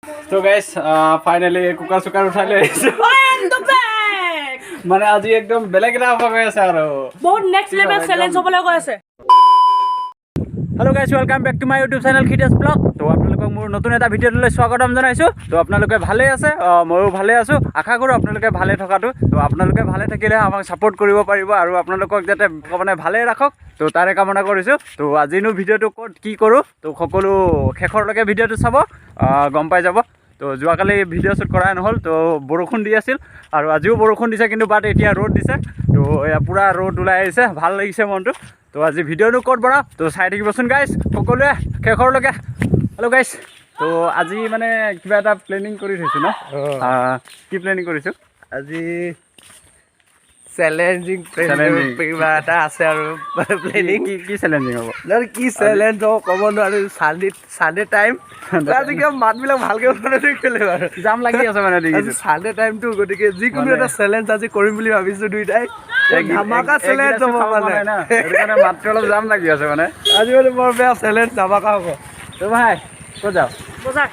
So guys, finally cooker চুকাৰ উঠাই লৈ আহিছো মানে আজি একদম বেলেগ এটা হ'ব গৈ আছে আৰু বহুত নেক্সট লেভেল চ্যালেঞ্জ হ'বলৈ গৈ আছে। Hello' guys welcome back to my YouTube channel Khitesh vlog. তো আপোনালোকক মোৰ নতুন এটা ভিডিঅ'টোলৈ স্বাগতম জনাইছোঁ। তো আপোনালোকে ভালে আছে, ময়ো ভালে আছোঁ। আশা কৰোঁ আপোনালোকে ভালে থকাটো। তো আপোনালোকে ভালে থাকিলে আমাক ছাপোৰ্ট কৰিব পাৰিব আৰু আপোনালোকক যাতে ভগৱানে ভালে ৰাখক, তো তাৰে কামনা কৰিছোঁ। তো আজিনো ভিডিঅ'টো ক'ত কি কৰোঁ, তো সকলো শেষৰলৈকে ভিডিঅ'টো চাব, গম পাই যাব। তো যোৱাকালি ভিডিঅ' শ্বুট কৰাই নহ'ল, তো বৰষুণ দি আছিল আৰু আজিও বৰষুণ দিছে, কিন্তু বাট এতিয়া ৰ'দ দিছে। তো এয়া পূৰা ৰ'দ ওলাই আহিছে, ভাল লাগিছে মনটো। তো আজি ভিডিঅ'টো ক'ত বনাওঁ, তো চাই থাকিবচোন গাইজ সকলোৱে শেষৰলৈকে। হেল্ল' গাইজ, তো আজি মানে কিবা এটা প্লেনিং কৰি থৈছোঁ ন? কি প্লেনিং কৰিছোঁ আজি চেলেঞ্জিং কিবা এটা আছে আৰু প্লেনিং। কি চেলেঞ্জিং হ'ব? কি চেলেঞ্জ হ'ব ক'ব নোৱাৰোঁ। চানডে টাইম আজি কিবা মাতবিলাক ভালকৈ কেলে বাৰু জাম লাগি আছে মানে আজি চানডে টাইমটো, গতিকে যিকোনো এটা চেলেঞ্জ আজি কৰিম বুলি ভাবিছোঁ দুইটাই। ধামাকা চেলেঞ্জ হ'ব মানে সেইকাৰণে মাত্ৰ অলপ জাম লাগি আছে মানে। আজি মানে বৰ বেয়া চেলেঞ্জ ধামাকা হ'ব। তো ভাই ক'ত যাওঁ? বজাৰ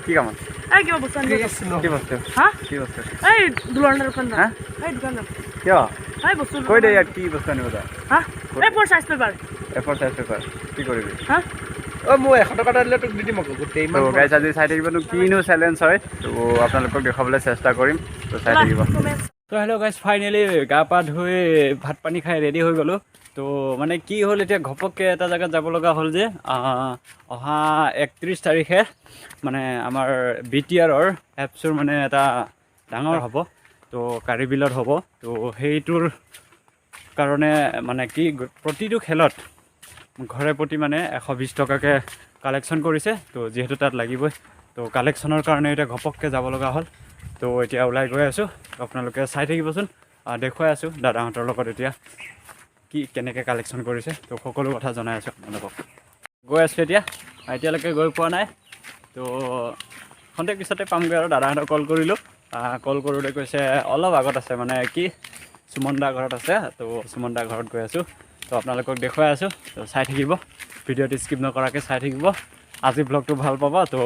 কি কামত? এই কিবা বস্তু আনিব যাম। কি বস্তু? হা? কি বস্তু? এই দোকানৰ দোকান হা? এই দোকান যাম। কিয়? এই বস্তু কৈ দে ইয়াত কি বস্তু আনিব যা। হা? এই ফৰ চাইজ পেপাৰ। এফৰ চাইজ পেপাৰ কি কৰিবি? হা? মোৰ 100 টকা এটা দিলে তোক দি দিম আকৌ গোটেই ইমান। তো গাইজ আজি চাই থাকিবনো কিনো চেলেঞ্জ হয়, তো আপোনালোকক দেখুৱাবলৈ চেষ্টা কৰিম, তো চাই থাকিব। তো হেল্ল' গাইজ, ফাইনেলি গা পা ধুই ভাত পানী খাই ৰেডি হৈ গ'লোঁ। তো মানে কি হ'ল, এতিয়া ঘপককৈ এটা জেগাত যাব লগা হ'ল যে অহা 31 তাৰিখে মানে আমাৰ BTRৰ এপছৰ মানে এটা ডাঙৰ হ'ব, তো কাৰ্বিলত হ'ব। তো সেইটোৰ কাৰণে মানে কি প্ৰতিটো খেলত ঘৰে প্ৰতি মানে 120 টকাকৈ কালেকশ্যন কৰিছে। তো যিহেতু তাত লাগিবই, তো কালেকশ্যনৰ কাৰণে এতিয়া ঘপককৈ যাব লগা হ'ল। তো এতিয়া ওলাই গৈ আছোঁ, আপোনালোকে চাই থাকিবচোন, দেখুৱাই আছোঁ দাদাহঁতৰ লগত এতিয়া কি কেনেকৈ কালেকশ্যন কৰিছে। তো সকলো কথা জনাই আছোঁ আপোনালোকক। গৈ আছোঁ এতিয়ালৈকে গৈ পোৱা নাই। তো খন্তেক পিছতে পামগৈ আৰু দাদাহঁতক কল কৰিলোঁ। কল কৰোঁতে কৈছে অলপ আগত আছে, মানে কি সুমন দা ঘৰত আছে। তো সুমন দা ঘৰত গৈ আছোঁ, তো আপোনালোকক দেখুৱাই আছোঁ। তো চাই থাকিব, ভিডিঅ'টো স্কিপ নকৰাকৈ চাই থাকিব, আজি ব্লগটো ভাল পাব। তো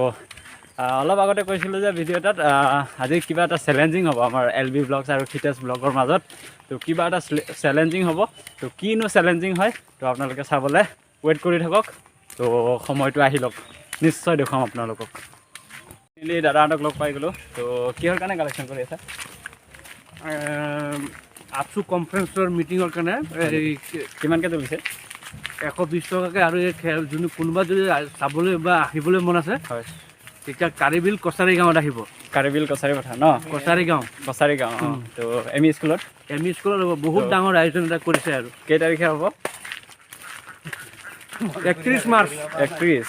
অলপ আগতে কৈছিলোঁ যে ভিডিঅ' এটাত আজি কিবা এটা চেলেঞ্জিং হ'ব আমাৰ LB ব্লগছ আৰু খিতেশ ব্লগৰ মাজত। তো কিবা এটা চেলেঞ্জিং হ'ব, তো কিনো চেলেঞ্জিং হয়, তো আপোনালোকে চাবলৈ ৱেইট কৰি থাকক। তো সময়টো আহি লওক, নিশ্চয় দেখুৱাম আপোনালোকক। মেইনলি দাদাহঁতক লগ পাই গ'লোঁ। তো কিহৰ কাৰণে কালেকশ্যন কৰি আছে? আপচু কনফাৰেঞ্চৰ মিটিঙৰ কাৰণে এই কিমানকৈ তুলিছে? 120 টকাকৈ। আৰু এই খেল যোন কোনোবা যদি চাবলৈ বা আহিবলৈ মন আছে, হয়, তেতিয়া কাৰিবিল কছাৰী গাঁৱত আহিব। কাৰ্বিল কছাৰী পথাৰ ন? কছাৰী গাঁও তো ME স্কুলত স্কুলত হ'ব। বহুত ডাঙৰ আয়োজন এটা কৰিছে। আৰু কেই তাৰিখে হ'ব? 31 মাৰ্চ। 31।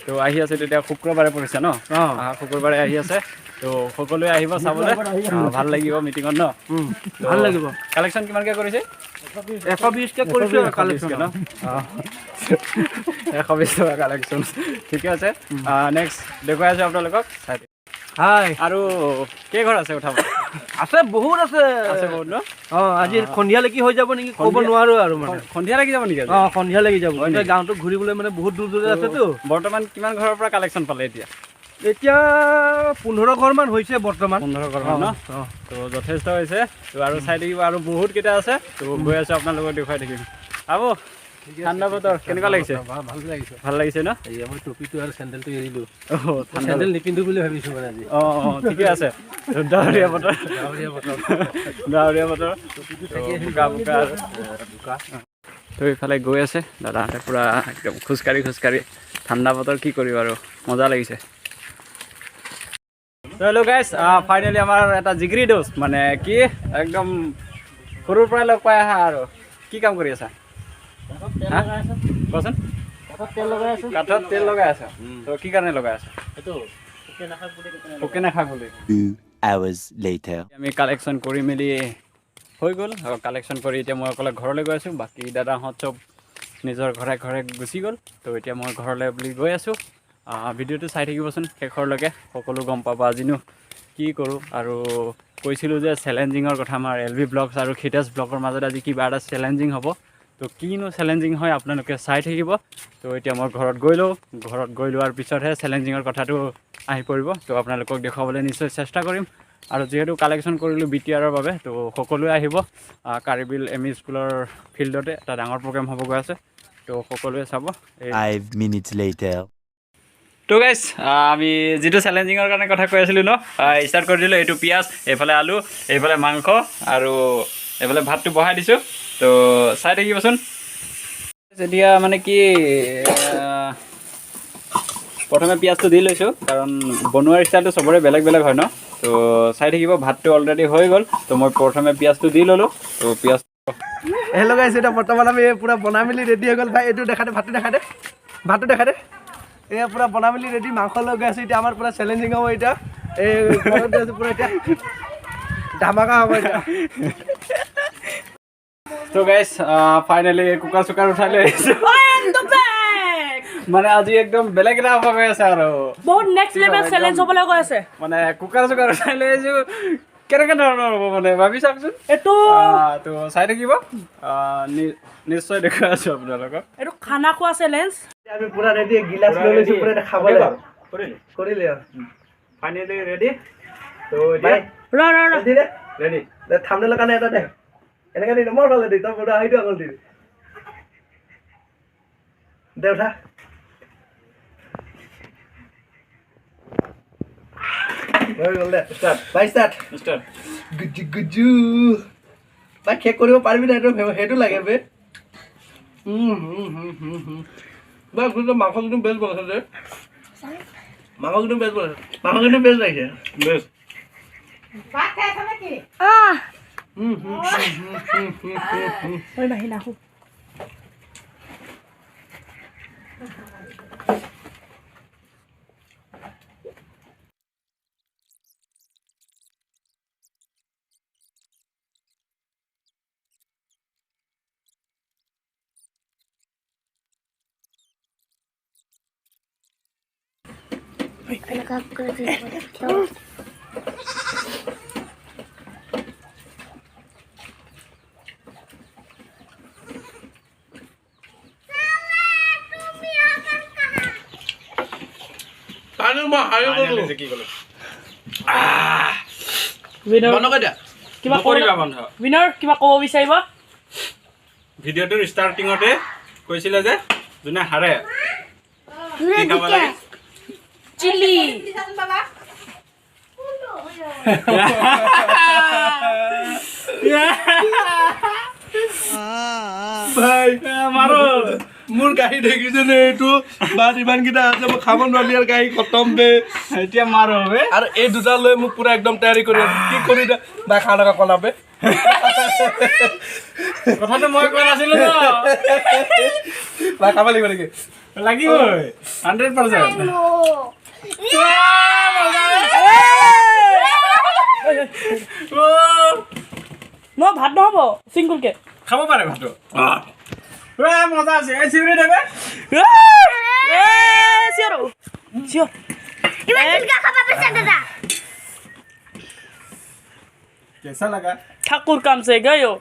তো আহি আছে, তেতিয়া শুক্ৰবাৰে পৰিছে ন? শুক্ৰবাৰে আহি আছে। তো সকলোৱে আহিব চাবলৈ, ভাল লাগিব মিটিঙত ন? ভাল লাগিব। কালেকশ্যন কিমানকৈ কৰিছে? 120কৈ কৰিছোঁ কালেকশ্যন ন? 120 টকা কালেকশ্যন, ঠিকে আছে। নেক্সট দেখুৱাই আছোঁ আপোনালোকক, চাই দিম। হাই আৰু কেইঘৰ আছে উঠাব? আছে, বহুত আছে বহুত ন? আজি সন্ধিয়ালৈকে হৈ যাব নেকি, ক'ব নোৱাৰোঁ আৰু মানে। সন্ধিয়া লাগি যাব নেকি? সন্ধিয়া লাগি যাব। গাঁৱটো ঘূৰিবলৈ মানে বহুত দূৰ দূৰে আছেতো। বৰ্তমান কিমান ঘৰৰ পৰা কালেকশ্যন পালে এতিয়া? এতিয়া 15 ঘৰমান হৈছে বৰ্তমান। 15 ঘৰমান ন? তো যথেষ্ট হৈছে। তো আৰু চাই থাকিব, আৰু বহুত কেইটা আছে। তো গৈ আছোঁ আপোনালোকক দেখুৱাই থাকিম। আব ঠাণ্ডা বতৰ কেনেকুৱা লাগিছে? ভাল লাগিছে। ভাল লাগিছে ন? মই টুপিটো আৰু চেণ্ডেলটো এৰিলোঁ। ঠাণ্ডা চেণ্ডেল নিপিন্ধো বুলি ভাবিছোঁ মানে আজি। ঠিকে আছে। ডাৱৰীয়া বতৰ, ডাৱৰীয়া বতৰ, বোকা বোকা আৰু তো এইফালে গৈ আছে দাদাহঁতে পূৰা একদম খোজকাঢ়ি ঠাণ্ডা বতৰ, কি কৰিব আৰু মজা লাগিছে। হেল্ল' গাইজ, ফাইনেলি আমাৰ এটা জিগৰি দোস্ত, মানে কি একদম সৰুৰ পৰাই লগ পাই আহা। আৰু কি কাম কৰি আছা? কোৱাচোন। কাঠত তেল লগাই আছা? তো কি কাৰণে লগাই আছা? পোকে নাখাক বুলি। 2 hours later. আমি কালেকশ্যন কৰি মেলি হৈ গ'ল। কালেকশ্যন কৰি এতিয়া মই অকলে ঘৰলৈ গৈ আছোঁ, বাকী দাদাহঁত চব নিজৰ ঘৰে গুচি গ'ল। তো এতিয়া মই ঘৰলৈ বুলি গৈ আছোঁ। ভিডিঅ'টো চাই থাকিবচোন শেষৰলৈকে, সকলো গম পাব আজিনো কি কৰোঁ। আৰু কৈছিলোঁ যে চেলেঞ্জিঙৰ কথা, আমাৰ LB ব্লগছ আৰু খিতেশ ব্লগৰ মাজত আজি কিবা এটা চেলেঞ্জিং হ'ব। তো কিনো চেলেঞ্জিং হয় আপোনালোকে চাই থাকিব। তো এতিয়া মই ঘৰত গৈ লোৱাৰ পিছতহে চেলেঞ্জিঙৰ কথাটো আহি পৰিব। তো আপোনালোকক দেখুৱাবলৈ নিশ্চয় চেষ্টা কৰিম। আৰু যিহেতু কালেকশ্যন কৰিলোঁ BTRৰ বাবে, তো সকলোৱে আহিব। কাৰ্বিল ME স্কুলৰ ফিল্ডতে এটা ডাঙৰ প্ৰগ্ৰেম হ'ব গৈ আছে, তো সকলোৱে চাব। 5 minutes later. তো গাইজ আমি যিটো চেলেঞ্জিঙৰ কাৰণে কথা কৈ আছিলোঁ ন, ষ্টাৰ্ট কৰি দিলোঁ। এইটো পিঁয়াজ, এইফালে আলু, এইফালে মাংস আৰু এইফালে ভাতটো বহাই দিছোঁ। তো চাই থাকিবচোন। এতিয়া মানে কি প্ৰথমে পিঁয়াজটো দি লৈছোঁ, কাৰণ বনোৱাৰ ষ্টাইলটো চবৰে বেলেগ বেলেগ হয় ন। তো চাই থাকিব। ভাতটো অলৰেডি হৈ গ'ল, তো মই প্ৰথমে পিঁয়াজটো দি ল'লোঁ। তো পিঁয়াজ হেল্ল' গাইছ, এতিয়া বৰ্তমান আমি পুৰা বনাই মেলি ৰেডি হৈ গ'ল। ভাই এইটো দেখা দে, ভাতটো দেখা দে। এয়া পুৰা বনাই মেলি ৰেডি, মাংস লৈ গৈ আছোঁ। এতিয়া আমাৰ পুৰা চেলেঞ্জিং হ'ব। এতিয়া এই ঘৰত গৈ আছোঁ পুৰা, এতিয়া ধামাকা হ'ব এতিয়া। তো গাইজ ফাইনেলি কুকাৰ চুকাৰ উঠাই লৈ আহিছোঁ। মানে আজি একদম বেলেগ এটা হ'ব গৈ আছে আৰু বহুত নেক্সট লেভেল চেলেঞ্জ হ'বলৈ গৈ আছে। মানে কুকাৰ চুকাৰ উঠাই লৈ আহিছোঁ। কেনেকৈ ধৰণৰ হ'ব মানে ভাবি চাওকচোন। এইটো তো চাই থাকিব, নিশ্চয় দেখুৱাই আছোঁ আপোনালোকক। এইটো খানা খোৱা চেলেঞ্জ। আমি পুৰা ৰেডি, গিলাচ লৈ লৈছোঁ পুৰা, এতিয়া খাবলৈ কৰিলে ফাইনেলি ৰেডি। তো ভাই ৰ ৰেডি থামনেলৰ কাৰণে এটা দে, এনেকৈ দি মোৰ ফালে দি, তই পুৰা সেইটো আগল দি দে, উঠা। হৈ গ'ল দে, ভাই ষ্টাৰ্ট। গুজু ভাই শেষ কৰিব পাৰিবি নাই? সেইটো লাগে বে। ভাই মাংস কিন্তু বেষ্ট বনাইছে দে, মাংস কিন্তু বেষ্ট লাগিছে, বেষ্ট। উইনাৰ কিবা ক'ব বিচাৰিব? ভিডিঅ'টোৰ ষ্টাৰ্টিঙতে কৈছিলে যে যোনে হাৰে কি খাব লাগে? চিলি। ভাই মাৰো মোৰ গাড়ী দেখিছে নে? এইটো বাট ইমানকেইটা আছে, মই খাব নোৱাৰি আৰু গাড়ী খতম বে। এতিয়া মাৰো বে। আৰু এই দুটা লৈ মোক পুৰা একদম তৈয়াৰী কৰি আছে। কি কৰি দে বাই খানা কলা বে। কথাটো মই কোৱা নাছিলোঁ ন। বাই খাব লাগিব নেকি? লাগিবই 100%। মই ভাত নহ'ব, চিংগুলকে খাব পাৰে ভাতটো। মজা আছে। চিউৰি দেবে কেঁচা লাগা ঠাকুৰ কাম চে গयो।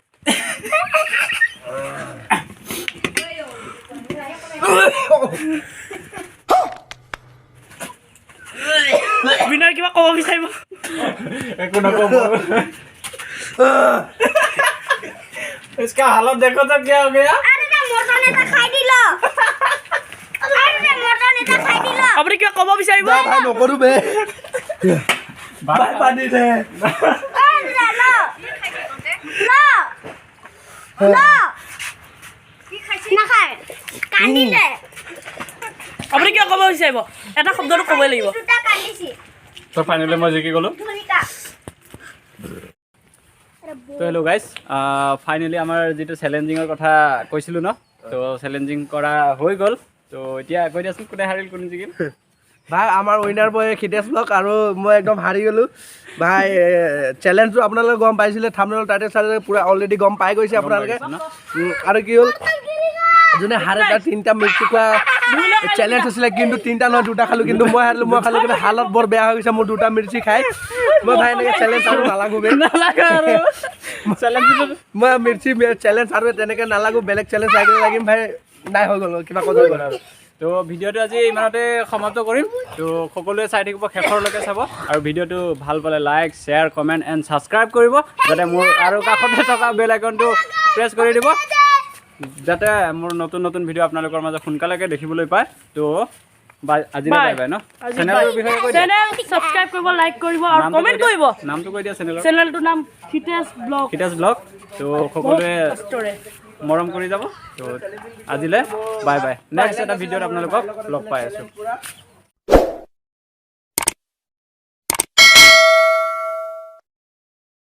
বিনাৰ কিবা ক'ব বিচাৰিব? একো নক'ব। इसका हालत देखो तो क्या हो गया? আপুনি কিবা ক'ব বিচাৰিব? ভাই নকৰো বে। ভাই পানী দে। আপুনি কিয় ক'ব বিচাৰিব? এটা শব্দটো ক'বই লাগিব। তো ফাইনেলি মই জিকি গ'লোঁ। তো হেল্ল' গাইজ, ফাইনেলি আমাৰ যিটো চেলেঞ্জিঙৰ কথা কৈছিলোঁ ন, তো চেলেঞ্জিং কৰা হৈ গ'ল। তো এতিয়া কৈ দিয়াচোন কোনে হাৰিল, কোনে জিকিল? ভাই আমাৰ উইনাৰ বয় খিতেশ ব্লগ, আৰু মই একদম হাৰি গ'লোঁ। ভাই চেলেঞ্জটো আপোনালোকে গম পাইছিলে, থাম্বনেইল টাইটেল চাইছিলে, পূৰা অলৰেডি গম পাই গৈছে আপোনালোকে। আৰু কি হ'ল, যোনে হাৰে তাৰ 3টা মিৰ্চি খোৱা চেলেঞ্জ হৈছিলে, কিন্তু 3টা নহয় 2টা খালোঁ। কিন্তু মই হাৰিলোঁ, মই খালোঁ কিন্তু হালত বৰ বেয়া হৈ গৈছে মোৰ 2টা মিৰ্চি খাই। মই ভাই এনেকৈ চেলেঞ্জ আৰু নালাগো বে। চেলেঞ্জটো মই মিৰ্চি চেলেঞ্জ আৰু তেনেকৈ নালাগো বেলেগ চেলেঞ্জ লাগিম ভাই নাই হৈ গ'ল কিবা কথা হৈ গ'ল আৰু তো ভিডিঅ'টো আজি ইমানতে সমাপ্ত কৰিম তো সকলোৱে চাই থাকিব শেষৰলৈকে চাব আৰু ভিডিঅ'টো ভাল পালে like share comment and subscribe কৰিব যাতে মোৰ আৰু কাষতে থকা বেল আইকনটো প্ৰেছ কৰি দিব যাতে মোৰ নতুন নতুন ভিডিঅ' আপোনালোকৰ মাজত সোনকালে দেখিবলৈ পায় তো আজিলৈ বাই বাই ন চেনেলৰ বিষয়ে কৈ দিয়া চেনেল সাবস্ক্ৰাইব কৰিব লাইক কৰিব আৰু নামটো কমেন্ট কৈ কৰিব দিয়া, নামটো কৈ দিয়া চেনেলৰ চেনেলটোৰ নাম হিতেশ ব্লগ হিতেশ ব্লগ তো সকলোৱে কষ্টৰে মৰম কৰি যাব তো আজিলৈ বাই বাই নেক্সট এটা ভিডিঅ'ত আপোনালোকক লগ পাই আছোঁ